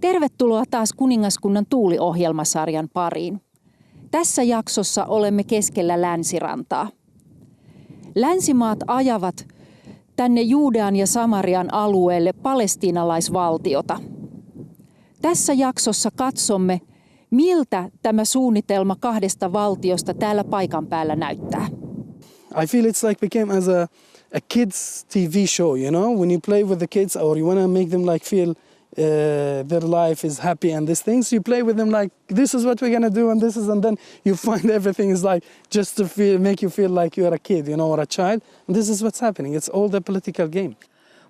Tervetuloa taas Kuningaskunnan tuuliohjelmasarjan pariin. Tässä jaksossa olemme keskellä Länsirantaa. Länsimaat ajavat tänne Juudean ja Samarian alueelle palestiinalaisvaltiota. Tässä jaksossa katsomme, miltä tämä suunnitelma kahdesta valtiosta täällä paikan päällä näyttää. I feel it's like became as a kids TV show, you know, when you play with the kids or you want to make them like feel their life is happy and these things, you play with them like this is what we're going to do and this is, and then you find everything is like just to make you feel like you're a kid, you know, or a child. And this is what's happening. It's all the political game.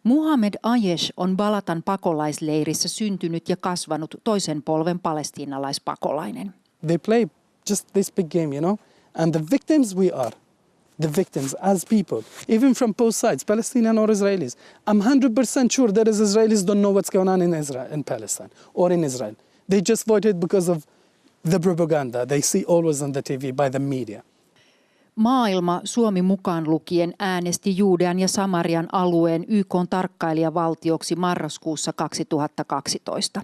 Muhammad Ayesh on Balatan pakolaisleirissä syntynyt ja kasvanut toisen polven palestiinalaispakolainen. They play just this big game, you know, and the victims we are. The victims as people, even from both sides, Palestinian or Israelis. I'm 100% sure that Israelis don't know what's going on in Israel, in Palestine, or in Israel. They just voted because of the propaganda they see always on the TV by the media. Maailma, Suomi mukaan lukien, äänesti Juudean ja Samarian alueen YK:n tarkkailijavaltioksi marraskuussa 2012.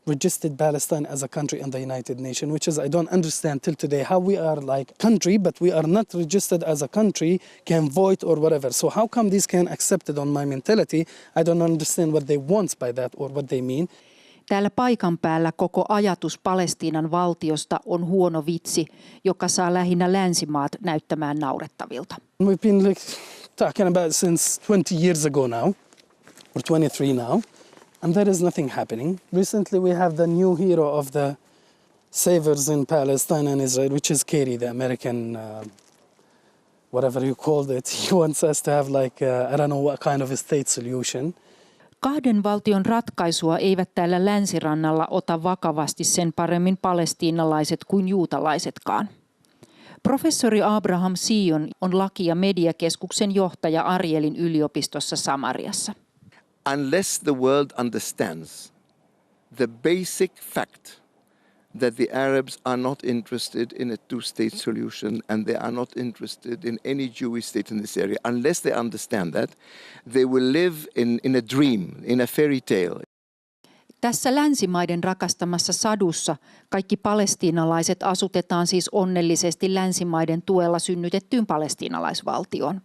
Registered Palestine as a country in the United Nations, which is I don't understand till today how we are like country, but we are not registered as a country, can vote or whatever. So how come these can accepted on my mentality? I don't understand what they want by that or what they mean. Täällä paikan päällä koko ajatus Palestiinan valtiosta on huono vitsi, joka saa lähinnä länsimaat näyttämään naurettavilta. We've been like talking about since 20 years ago now, or 23 now. And there is nothing happening. Recently we have the new hero of the savers in Palestine and Israel, which is Kerry, the American, whatever you called it. He wants us to have like, I don't know what kind of a state solution. Kahden valtion ratkaisua eivät täällä länsirannalla ota vakavasti sen paremmin palestiinalaiset kuin juutalaisetkaan. Professori Abraham Sion on laki- ja mediakeskuksen johtaja Arielin yliopistossa Samariassa. Unless the world understands the basic fact that the Arabs are not interested in a two-state solution and they are not interested in any Jewish state in this area, unless they understand that, they will live in a dream, in a fairy tale. Tässä länsimaiden rakastamassa sadussa kaikki palestiinalaiset asutetaan siis onnellisesti länsimaiden tuella synnytettyyn palestiinalaisvaltioon.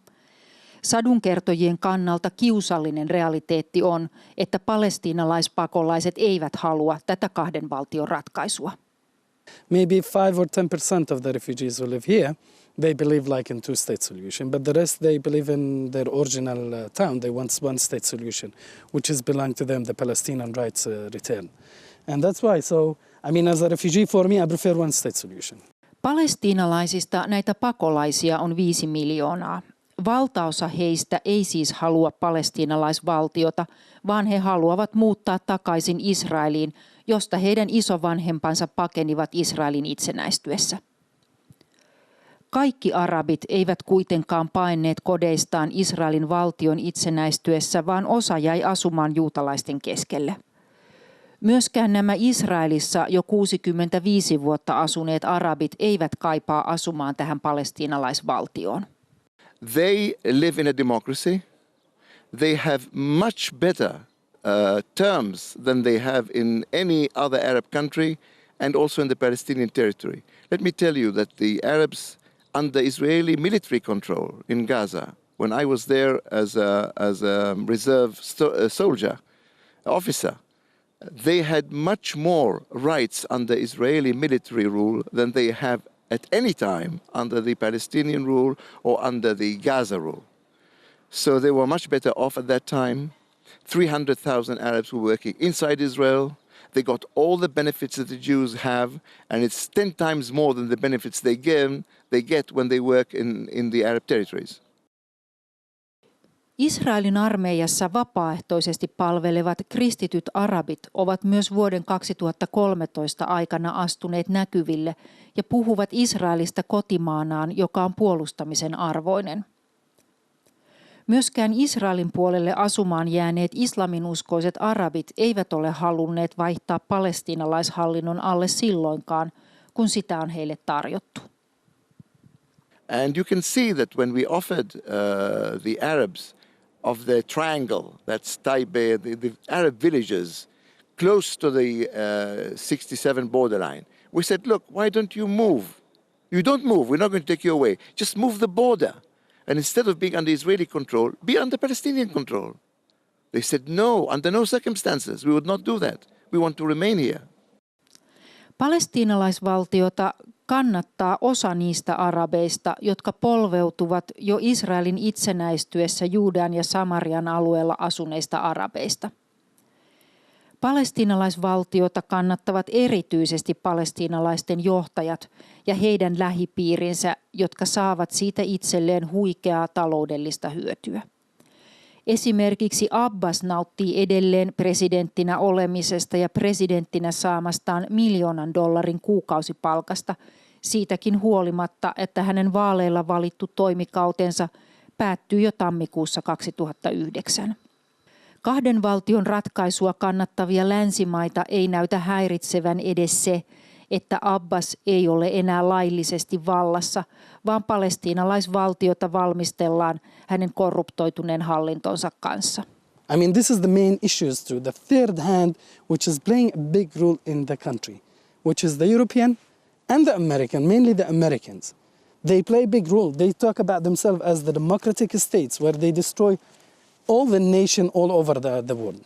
Sadunkertojien kannalta kiusallinen realiteetti on, että palestiinalaispakolaiset eivät halua tätä kahden valtion ratkaisua. Maybe 5 or 10% of the refugees who live here, they believe like in two-state solution, but the rest they believe in their original town. They want one-state solution, which is belong to them, the Palestinian rights return. And that's why, so, I mean, as a refugee for me, I prefer one-state solution. Palestiinalaisista näitä pakolaisia on 5 miljoonaa. Valtaosa heistä ei siis halua palestiinalaisvaltiota, vaan he haluavat muuttaa takaisin Israeliin, josta heidän isovanhempansa pakenivat Israelin itsenäistyessä. Kaikki arabit eivät kuitenkaan paenneet kodeistaan Israelin valtion itsenäistyessä, vaan osa jäi asumaan juutalaisten keskelle. Myöskään nämä Israelissa jo 65 vuotta asuneet arabit eivät kaipaa asumaan tähän palestiinalaisvaltioon. They live in a democracy. They have much better terms than they have in any other Arab country and also in the Palestinian territory. Let me tell you that the Arabs under Israeli military control in Gaza, when I was there as a reserve soldier, officer, they had much more rights under Israeli military rule than they have at any time under the Palestinian rule or under the Gaza rule. So they were much better off at that time. 300,000 Arabs were working inside Israel. They got all the benefits that the Jews have, and it's 10 times more than the benefits they get when they work in the Arab territories. Israelin armeijassa vapaaehtoisesti palvelevat kristityt arabit ovat myös vuoden 2013 aikana astuneet näkyville ja puhuvat Israelista kotimaanaan, joka on puolustamisen arvoinen. Myöskään Israelin puolelle asumaan jääneet islaminuskoiset arabit eivät ole halunneet vaihtaa palestiinalaishallinnon alle silloinkaan, kun sitä on heille tarjottu. And you can see that when we offered the Arabs of the triangle, that's Taipei, the Arab villages, close to the 67 borderline. We said, look, why don't you move? You don't move, we're not going to take you away. Just move the border. And instead of being under Israeli control, be under Palestinian control. They said, no, under no circumstances, we would not do that. We want to remain here. Palestiinalaisvaltiota kannattaa osa niistä arabeista, jotka polveutuvat jo Israelin itsenäistyessä Juudean ja Samarian alueella asuneista arabeista. Palestiinalaisvaltiota kannattavat erityisesti palestiinalaisten johtajat ja heidän lähipiirinsä, jotka saavat siitä itselleen huikeaa taloudellista hyötyä. Esimerkiksi Abbas nauttii edelleen presidenttinä olemisesta ja presidenttinä saamastaan $1 miljoonan kuukausipalkasta, siitäkin huolimatta, että hänen vaaleilla valittu toimikautensa päättyy jo tammikuussa 2009. Kahden valtion ratkaisua kannattavia länsimaita ei näytä häiritsevän edes se, että Abbas ei ole enää laillisesti vallassa, vaan palestiinalaisvaltiota valmistellaan hänen korruptoituneen hallintonsa kanssa. I mean, this is the main issues too. The third hand, which is playing a big role in the country, which is the European and the American, mainly the Americans. They play a big role. They talk about themselves as the democratic states where they destroy all the nation all over the world.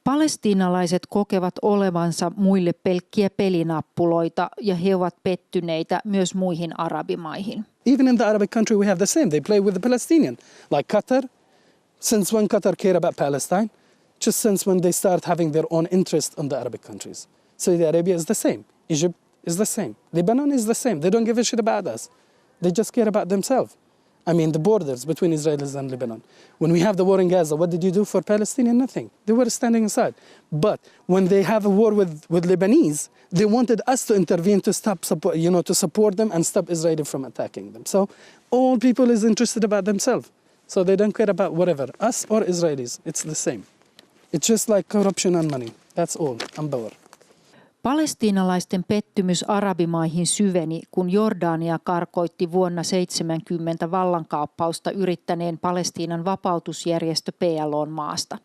Palestiinalaiset kokevat olevansa muille pelkkiä pelinappuloita ja he ovat pettyneitä myös muihin arabimaihin. Even in the Arabic country we have the same. They play with the Palestinian. Like Qatar, since when Qatar care about Palestine? Just since when they start having their own interest in the Arabic countries. Saudi Arabia is the same. Egypt is the same. Lebanon is the same. They don't give a shit about us. They just care about themselves. I mean, the borders between Israelis and Lebanon. When we have the war in Gaza, what did you do for Palestinians? Nothing. They were standing aside. But when they have a war with Lebanese, they wanted us to intervene to to support them and stop Israel from attacking them. So all people is interested about themselves. So they don't care about whatever, us or Israelis. It's the same. It's just like corruption and money. That's all, and power. Palestiinalaisten pettymys arabimaihin syveni, kun Jordania karkoitti vuonna 1970 vallankaappausta yrittäneen Palestiinan vapautusjärjestö PLO:n maasta.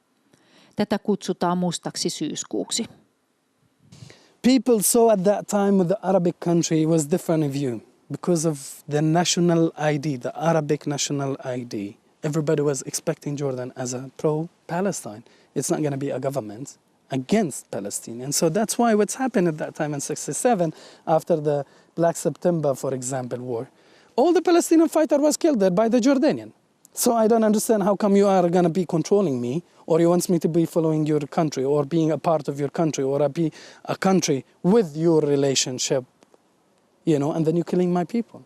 Tätä kutsutaan mustaksi syyskuuksi. People saw at that time with the Arabic country was different view because of the national ID, the Arabic national ID. Everybody was expecting Jordan as a pro-Palestine. It's not going to be a government against Palestinians. So that's why what's happened at that time in 1967, after the Black September, for example, war, all the Palestinian fighter was killed there by the Jordanian. So I don't understand how come you are going to be controlling me, or you want me to be following your country, or being a part of your country, or be a country with your relationship, and then you're killing my people.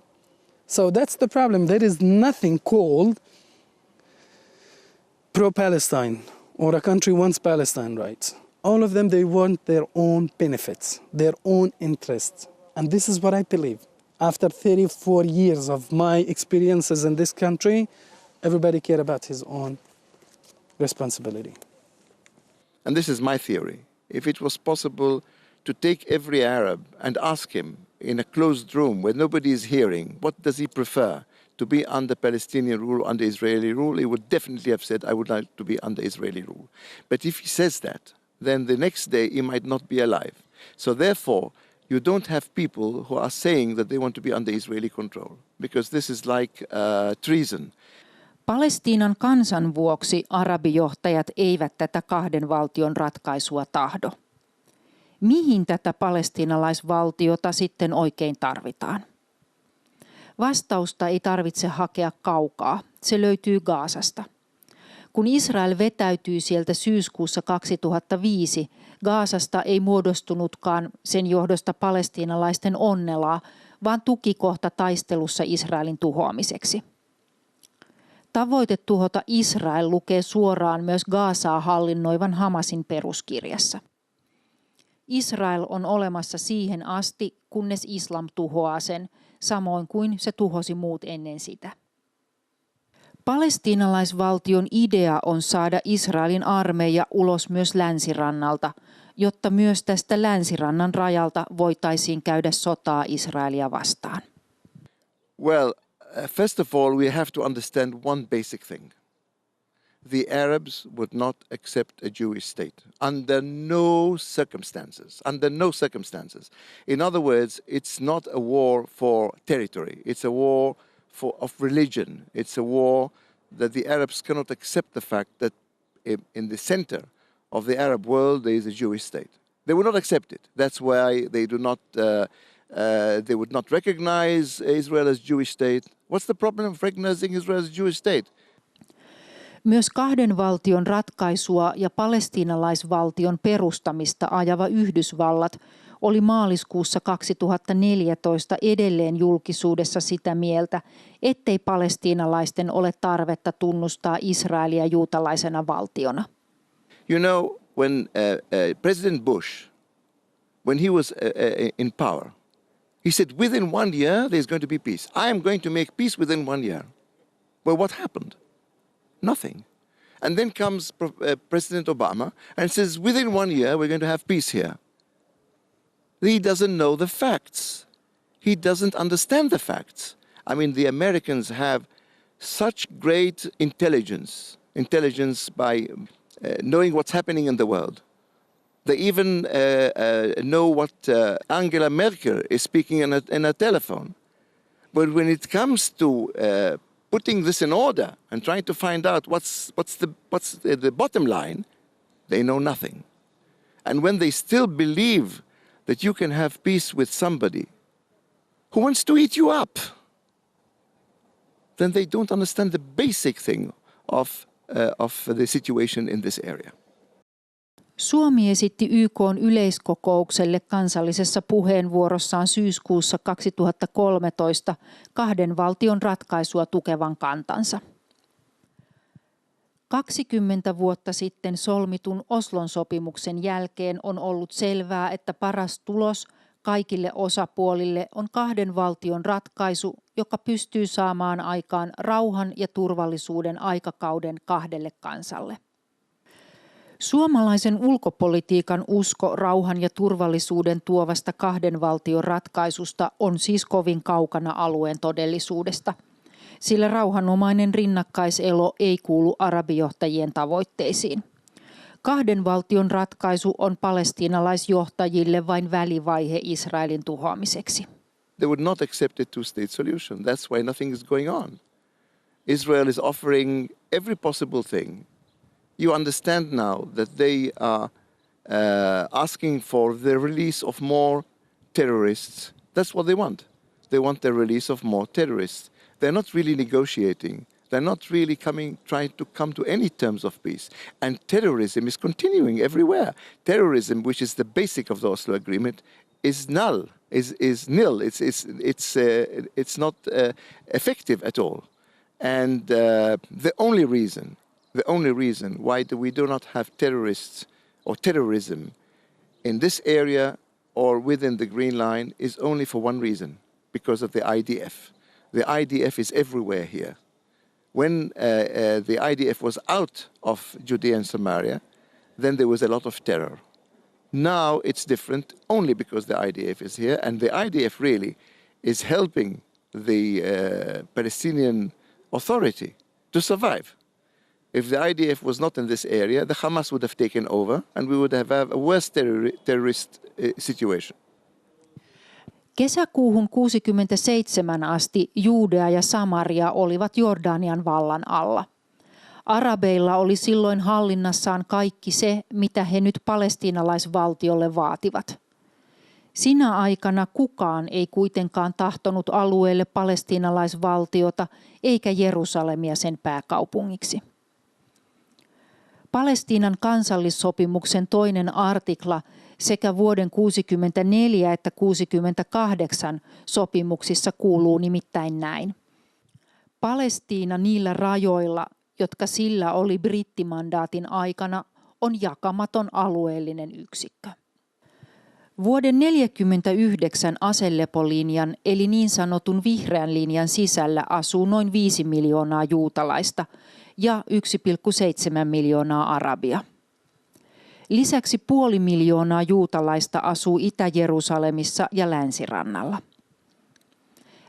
So that's the problem. There is nothing called pro-Palestine, or a country wants Palestine rights. All of them, they want their own benefits, their own interests. And this is what I believe. After 34 years of my experiences in this country, everybody cares about his own responsibility. And this is my theory. If it was possible to take every Arab and ask him in a closed room where nobody is hearing, what does he prefer? To be under Palestinian rule, under Israeli rule, he would definitely have said, I would like to be under Israeli rule. But if he says that, then the next day he might not be alive. So therefore, you don't have people who are saying that they want to be under Israeli control, because this is like treason. Palestiinan kansan vuoksi arabijohtajat eivät tätä kahden valtion ratkaisua tahdo. Mihin tätä palestiinalaisvaltiota sitten oikein tarvitaan? Vastausta ei tarvitse hakea kaukaa. Se löytyy Gazasta. Kun Israel vetäytyi sieltä syyskuussa 2005, Gazasta ei muodostunutkaan sen johdosta palestiinalaisten onnelaa, vaan tukikohta taistelussa Israelin tuhoamiseksi. Tavoite tuhota Israel lukee suoraan myös Gazaa hallinnoivan Hamasin peruskirjassa. Israel on olemassa siihen asti, kunnes islam tuhoaa sen, samoin kuin se tuhosi muut ennen sitä. Palestiinalaisvaltion idea on saada Israelin armeija ulos myös länsirannalta, jotta myös tästä länsirannan rajalta voitaisiin käydä sotaa Israelia vastaan. Well, first of all, we have to understand one basic thing. the Arabs would not accept a Jewish state under no circumstances. Under no circumstances. In other words, it's not a war for territory. It's a war of religion. It's a war that the Arabs cannot accept the fact that in the center of the Arab world there is a Jewish state. They will not accept it. That's why they do not. They would not recognize Israel as Jewish state. What's the problem of recognizing Israel as Jewish state? Myös kahden valtion ratkaisua ja palestiinalaisvaltion perustamista ajava Yhdysvallat oli maaliskuussa 2014 edelleen julkisuudessa sitä mieltä, ettei palestiinalaisten ole tarvetta tunnustaa Israelia juutalaisena valtiona. You know, when President Bush, when he was in power, he said within 1 year there's going to be peace. I am going to make peace within 1 year. Well, what happened? Nothing. And then comes President Obama and says within 1 year we're going to have peace here. He doesn't know the facts. He doesn't understand the facts. I mean, the Americans have such great intelligence by knowing what's happening in the world. They even know what Angela Merkel is speaking in a telephone. But when it comes to putting this in order and trying to find out what's the bottom line, they know nothing. And when they still believe that you can have peace with somebody who wants to eat you up, then they don't understand the basic thing of the situation in this area. Suomi esitti YK:n yleiskokoukselle kansallisessa puheenvuorossaan syyskuussa 2013 kahden valtion ratkaisua tukevan kantansa. 20 vuotta sitten solmitun Oslon sopimuksen jälkeen on ollut selvää, että paras tulos kaikille osapuolille on kahden valtion ratkaisu, joka pystyy saamaan aikaan rauhan ja turvallisuuden aikakauden kahdelle kansalle. Suomalaisen ulkopolitiikan usko rauhan ja turvallisuuden tuovasta kahden valtion ratkaisusta on siis kovin kaukana alueen todellisuudesta, sillä rauhanomainen rinnakkaiselo ei kuulu arabijohtajien tavoitteisiin. Kahden valtion ratkaisu on palestiinalaisjohtajille vain välivaihe Israelin tuhoamiseksi. They would not accept a two-state solution. That's why nothing is going on. Israel is offering every possible thing. You understand now that they are asking for the release of more terrorists. That's what they want. They want the release of more terrorists. They're not really negotiating. They're not really trying to come to any terms of peace. And terrorism is continuing everywhere. Terrorism, which is the basic of the Oslo Agreement, is null. Is nil. It's not effective at all. And the only reason why we do not have terrorists or terrorism in this area or within the Green Line is only for one reason, because of the IDF. The IDF is everywhere here. When the IDF was out of Judea and Samaria, then there was a lot of terror. Now it's different only because the IDF is here, and the IDF really is helping the Palestinian Authority to survive. If the IDF was not in this area, the Hamas would have taken over and we would have a worse terrorist situation. Kesäkuuhun 1967 asti Judea ja Samaria olivat Jordanian vallan alla. Arabeilla oli silloin hallinnassaan kaikki se, mitä he nyt palestiinalaisvaltiolle vaativat. Sinä aikana kukaan ei kuitenkaan tahtonut alueelle palestiinalaisvaltiota eikä Jerusalemia sen pääkaupungiksi. Palestiinan kansallissopimuksen 2. artikla sekä vuoden 1964 että 1968 sopimuksissa kuuluu nimittäin näin. Palestiina niillä rajoilla, jotka sillä oli brittimandaatin aikana, on jakamaton alueellinen yksikkö. Vuoden 1949 aselepolinjan eli niin sanotun vihreän linjan sisällä asuu noin 5 miljoonaa juutalaista ja 1,7 miljoonaa arabia. Lisäksi 500 000 juutalaista asuu Itä-Jerusalemissa ja Länsirannalla.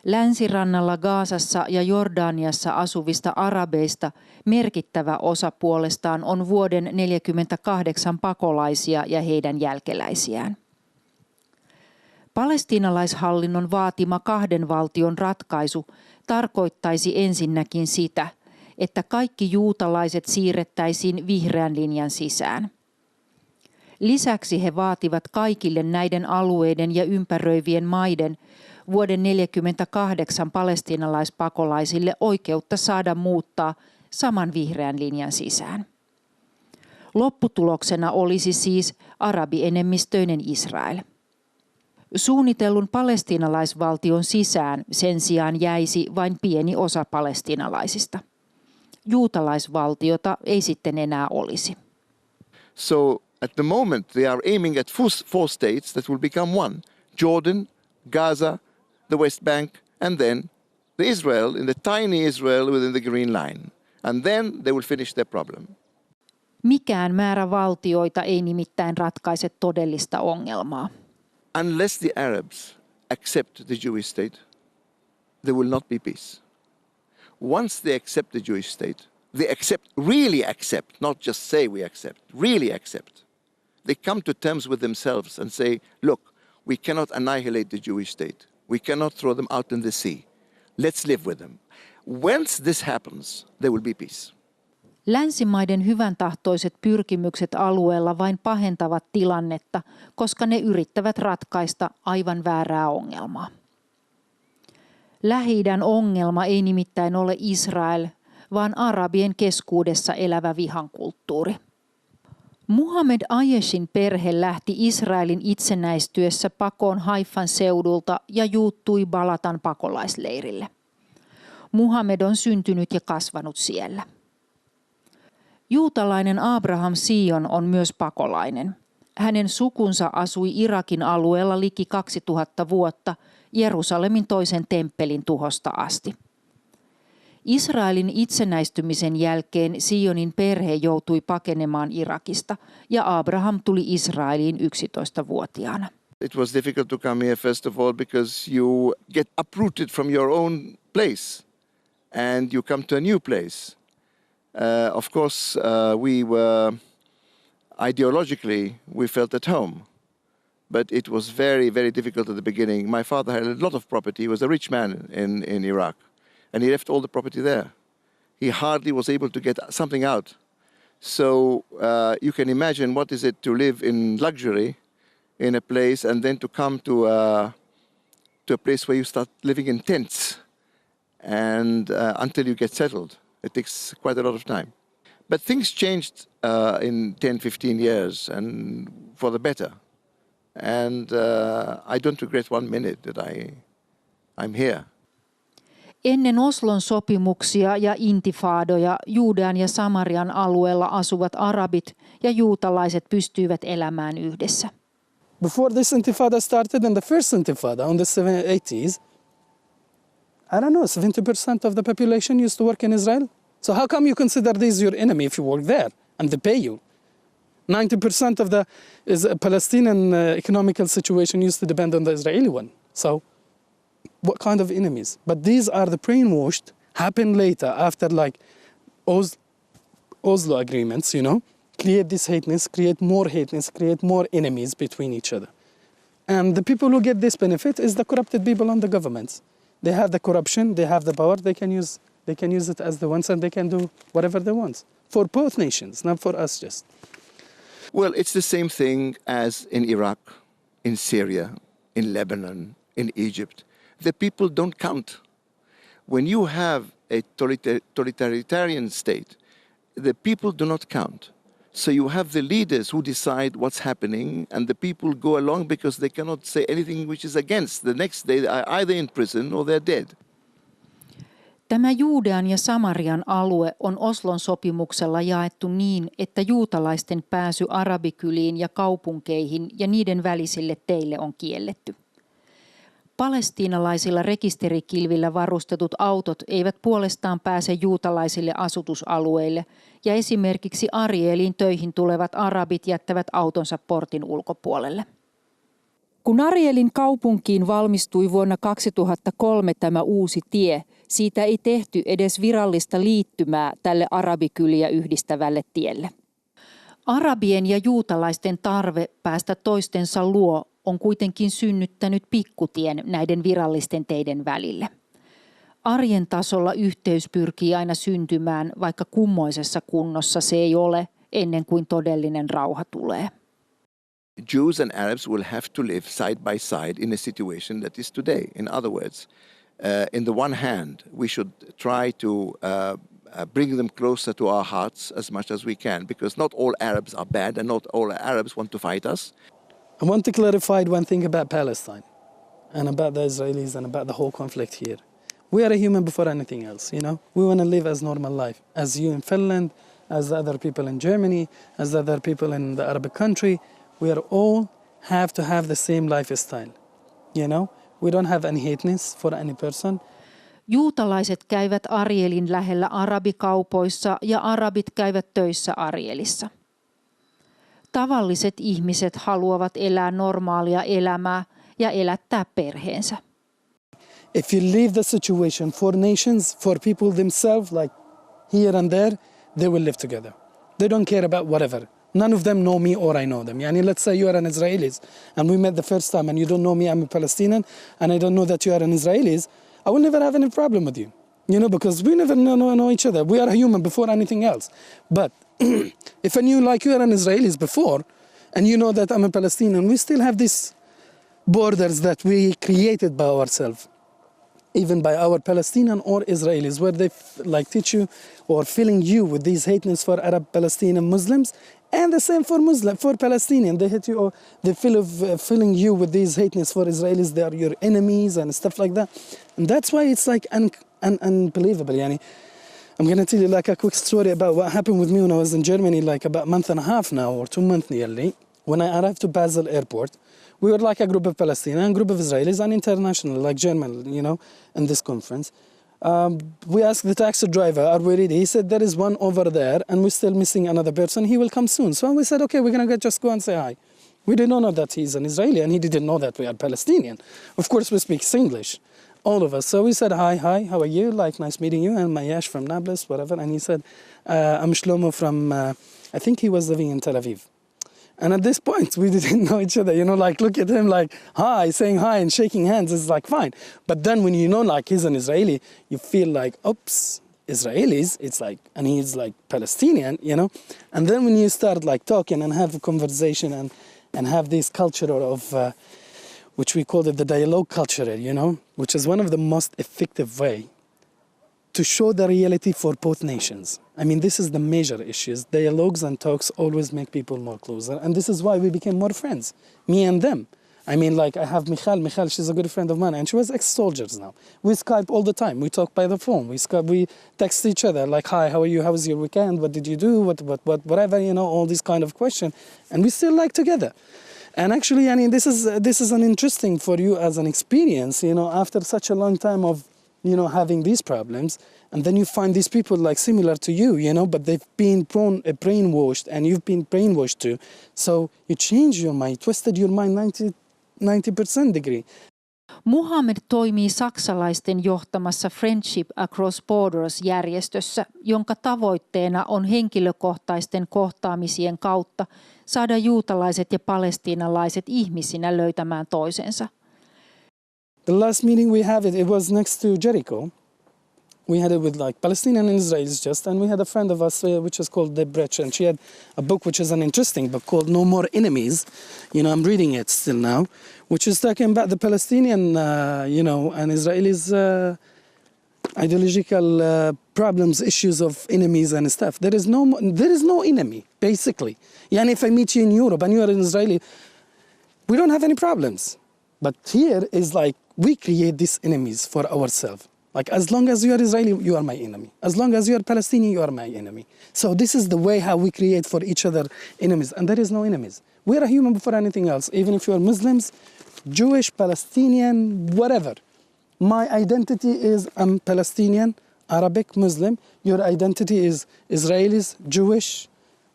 Länsirannalla Gazassa ja Jordaniassa asuvista arabeista merkittävä osa puolestaan on vuoden 1948 pakolaisia ja heidän jälkeläisiään. Palestiinalaishallinnon vaatima kahden valtion ratkaisu tarkoittaisi ensinnäkin sitä, että kaikki juutalaiset siirrettäisiin vihreän linjan sisään. Lisäksi he vaativat kaikille näiden alueiden ja ympäröivien maiden vuoden 1948 palestiinalaispakolaisille oikeutta saada muuttaa saman vihreän linjan sisään. Lopputuloksena olisi siis arabienemmistöinen Israel. Suunnitellun palestiinalaisvaltion sisään sen sijaan jäisi vain pieni osa palestiinalaisista. Juutalaisvaltiota ei sitten enää olisi. So at the moment they are aiming at four states that will become one: Jordan, Gaza, the West Bank, and then the Israel, in the tiny Israel within the Green Line. And then they will finish their problem. Mikään määrä valtioita ei nimittäin ratkaise todellista ongelmaa. Unless the Arabs accept the Jewish state, there will not be peace. Once they accept the Jewish state, they really accept, not just say we accept, really accept. They come to terms with themselves and say, look, we cannot annihilate the Jewish state. We cannot throw them out in the sea. Let's live with them. Once this happens, there will be peace. Länsimaiden hyväntahtoiset pyrkimykset alueella vain pahentavat tilannetta, koska ne yrittävät ratkaista aivan väärää ongelmaa. Lähi-idän ongelma ei nimittäin ole Israel, vaan arabien keskuudessa elävä vihankulttuuri. Muhammed Ayeshin perhe lähti Israelin itsenäistyessä pakoon Haifan seudulta ja juuttui Balatan pakolaisleirille. Muhammed on syntynyt ja kasvanut siellä. Juutalainen Abraham Sion on myös pakolainen. Hänen sukunsa asui Irakin alueella liki 2000 vuotta Jerusalemin toisen temppelin tuhosta asti. Israelin itsenäistymisen jälkeen Sionin perhe joutui pakenemaan Irakista ja Abraham tuli Israeliin 11-vuotiaana. It was difficult to come here, first of all, because you get uprooted from your own place and you come to a new place. Of course, we were ideologically, we felt at home, but it was very, very difficult at the beginning. My father had a lot of property. He was a rich man in Iraq, and he left all the property there. He hardly was able to get something out. So you can imagine what is it to live in luxury in a place and then to come to a place where you start living in tents and until you get settled. It takes quite a lot of time. But things changed in 10-15 years and for the better. And I don't regret 1 minute that I'm here. Ennen Oslon sopimuksia ja intifaadoja Juudean ja Samarian alueella asuvat arabit ja juutalaiset pystyivät elämään yhdessä. Before this intifada started, in the first intifada on the 80s, I don't know, 70% of the population used to work in Israel. So how come you consider these your enemy if you work there and they pay you? 90% of the Palestinian economical situation used to depend on the Israeli one. So what kind of enemies? But these are the brainwashed, happen later after like Oslo agreements, you know, create this hateness, create more enemies between each other. And the people who get this benefit is the corrupted people on the governments. They have the corruption, they have the power, they can use it as they want and they can do whatever they want. For both nations, not for us just. Well, it's the same thing as in Iraq, in Syria, in Lebanon, in Egypt. The people don't count. When you have a totalitarian state, the people do not count. So you have the leaders who decide what's happening and the people go along because they cannot say anything which is against. The next day they are either in prison or they're dead. Tämä Juudean ja Samarian alue on Oslon sopimuksella jaettu niin, että juutalaisten pääsy arabikyliin ja kaupunkeihin ja niiden välisille teille on kielletty. Palestiinalaisilla rekisterikilvillä varustetut autot eivät puolestaan pääse juutalaisille asutusalueille ja esimerkiksi Arieliin töihin tulevat arabit jättävät autonsa portin ulkopuolelle. Kun Arielin kaupunkiin valmistui vuonna 2003 tämä uusi tie, siitä ei tehty edes virallista liittymää tälle arabikyliä yhdistävälle tielle. Arabien ja juutalaisten tarve päästä toistensa luo on kuitenkin synnyttänyt pikkutien näiden virallisten teiden välille. Arjen tasolla yhteys pyrkii aina syntymään, vaikka kummoisessa kunnossa se ei ole, ennen kuin todellinen rauha tulee. Jews and Arabs will have to live side by side in a situation that is today. In other words, in the one hand, we should try to bring them closer to our hearts as much as we can, because not all Arabs are bad and not all Arabs want to fight us. I want to clarify one thing about Palestine and about the Israelis and about the whole conflict here. We are a human before anything else, you know. We want to live as normal life, as you in Finland, as the other people in Germany, as the other people in the Arabic country. We are all have to have the same lifestyle, you know. We don't have any hateness for any person. Juutalaiset käyvät Arielin lähellä arabikaupoissa ja arabit käyvät töissä Arielissa. Tavalliset ihmiset haluavat elää normaalia elämää ja elättää perheensä. If you leave the situation for nations, for people themselves, like here and there, they will live together. They don't care about whatever. None of them know me or I know them. Yani, let's say you are an Israelis and we met the first time and you don't know me, I'm a Palestinian, and I don't know that you are an Israelis, I will never have any problem with you. You know, because we never know each other. We are human before anything else. But if I knew like you are an Israelis before, and you know that I'm a Palestinian, we still have these borders that we created by ourselves, even by our Palestinian or Israelis, where they like teach you or filling you with these hateness for Arab, Palestinian, Muslims, and the same for Palestinian. They hate you or they filling you with these hateness for Israelis. They are your enemies and stuff like that. And that's why it's like unbelievable. Yani, I'm going to tell you like a quick story about what happened with me when I was in Germany, like about a month and a half now, or 2 months nearly. When I arrived to Basel airport, we were like a group of Palestinians, a group of Israelis, and international, like German, you know, in this conference. We asked the taxi driver, are we ready? He said, there is one over there, and we're still missing another person. He will come soon. So we said, okay, we're going to just go and say hi. We didn't know that he's an Israeli, and he didn't know that we are Palestinian. Of course, we speak English, all of us. So we said, hi, how are you? Like, nice meeting you. And Mayash from Nablus, whatever. And he said, I'm Shlomo from, I think he was living in Tel Aviv. And at this point, we didn't know each other, you know, like, look at him, like, hi, saying hi and shaking hands is like, fine. But then when you know, like, he's an Israeli, you feel like, oops, Israelis, it's like, and he's like Palestinian, you know. And then when you start like talking and have a conversation and have this culture of, which we call it the dialogue culture, you know, which is one of the most effective way to show the reality for both nations. I mean, this is the major issues. Dialogues and talks always make people more closer. And this is why we became more friends, me and them. I mean, like, I have Michal, she's a good friend of mine, and she was ex-soldiers now. We Skype all the time. We talk by the phone. We text each other, like, hi, how are you? How was your weekend? What did you do? Whatever, you know, all these kind of questions. And we still like together. And actually, I mean, this is an interesting for you as an experience, you know, after such a long time of, you know, having these problems, and then you find these people like similar to you, you know, but they've been brainwashed, and you've been brainwashed too. So you change your mind, twisted your mind 90% degree. Muhammed toimii saksalaisten johtamassa Friendship Across Borders-järjestössä, jonka tavoitteena on henkilökohtaisten kohtaamisien kautta saada juutalaiset ja palestiinalaiset ihmisinä löytämään toisensa. The last meeting we had, it was next to Jericho. We had it with like Palestinian and Israelis just, and we had a friend of us, which is called Deb Brecht, and she had a book which is an interesting book called No More Enemies. You know, I'm reading it still now, which is talking about the Palestinian, you know, and Israelis' ideological problems, issues of enemies and stuff. There is no enemy, basically. And if I meet you in Europe and you are an Israeli, we don't have any problems. But here is like, we create these enemies for ourselves. Like, as long as you are Israeli, you are my enemy. As long as you are Palestinian, you are my enemy. So this is the way how we create for each other enemies. And there is no enemies. We are a human before anything else. Even if you are Muslims, Jewish, Palestinian, whatever. My identity is I'm Palestinian, Arabic, Muslim. Your identity is Israelis, Jewish,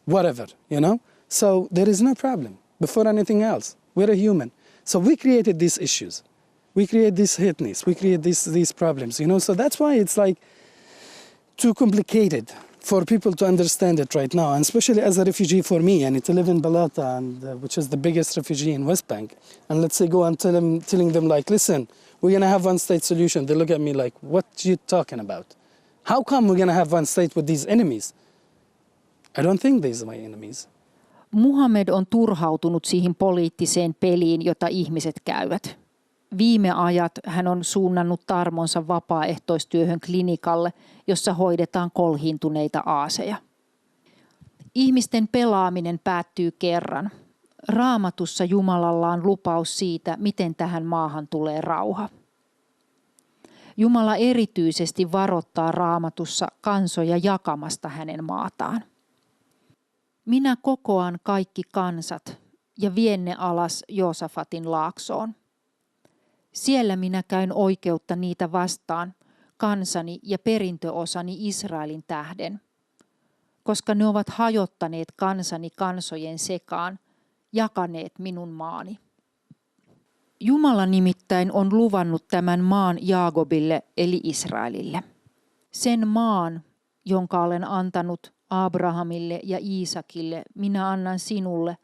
whatever, you know? So there is no problem before anything else. We're a human. So we created these issues. We create this hateness. We create these problems, you know. So that's why it's like too complicated for people to understand it right now, and especially as a refugee for me, and to live in Balata, which is the biggest refugee in West Bank, and let's say go and telling them like, listen, we're gonna have one state solution. They look at me like, what you talking about? How come we're gonna have one state with these enemies? I don't think these are my enemies. Muhammed on turhautunut siihen poliittiseen peliin, jota ihmiset käyvät. Viime ajat hän on suunnannut tarmonsa vapaaehtoistyöhön klinikalle, jossa hoidetaan kolhiintuneita aaseja. Ihmisten pelaaminen päättyy kerran. Raamatussa Jumalalla on lupaus siitä, miten tähän maahan tulee rauha. Jumala erityisesti varoittaa Raamatussa kansoja jakamasta hänen maataan. Minä kokoan kaikki kansat ja vien ne alas Joosafatin laaksoon. Siellä minä käyn oikeutta niitä vastaan, kansani ja perintöosani Israelin tähden, koska ne ovat hajottaneet kansani kansojen sekaan, jakaneet minun maani. Jumala nimittäin on luvannut tämän maan Jaakobille eli Israelille. Sen maan, jonka olen antanut Abrahamille ja Iisakille, minä annan sinulle,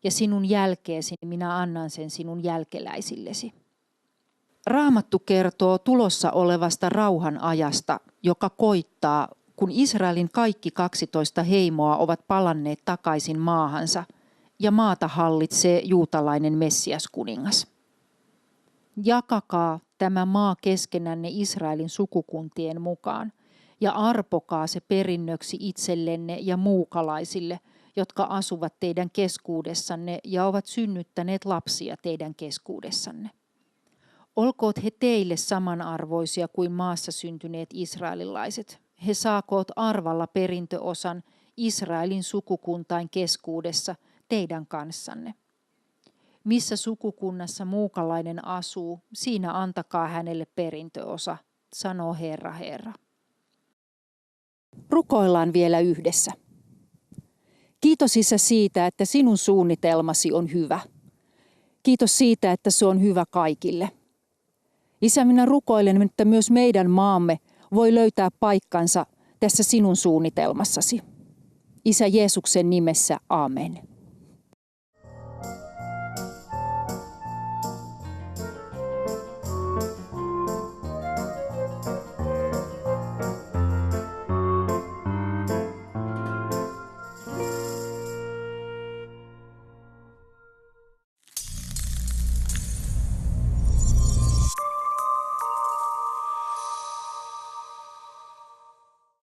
ja sinun jälkeesi minä annan sen sinun jälkeläisillesi. Raamattu kertoo tulossa olevasta rauhan ajasta, joka koittaa, kun Israelin kaikki 12 heimoa ovat palanneet takaisin maahansa, ja maata hallitsee juutalainen Messias-kuningas. Jakakaa tämä maa keskenänne Israelin sukukuntien mukaan, ja arpokaa se perinnöksi itsellenne ja muukalaisille, jotka asuvat teidän keskuudessanne ja ovat synnyttäneet lapsia teidän keskuudessanne. Olkoot he teille samanarvoisia kuin maassa syntyneet israelilaiset. He saakoot arvalla perintöosan Israelin sukukuntain keskuudessa teidän kanssanne. Missä sukukunnassa muukalainen asuu, siinä antakaa hänelle perintöosa, sanoo Herra, Herra. Rukoillaan vielä yhdessä. Kiitos Isä siitä, että sinun suunnitelmasi on hyvä. Kiitos siitä, että se on hyvä kaikille. Isä, minä rukoilen, että myös meidän maamme voi löytää paikkansa tässä sinun suunnitelmassasi. Isä Jeesuksen nimessä, aamen.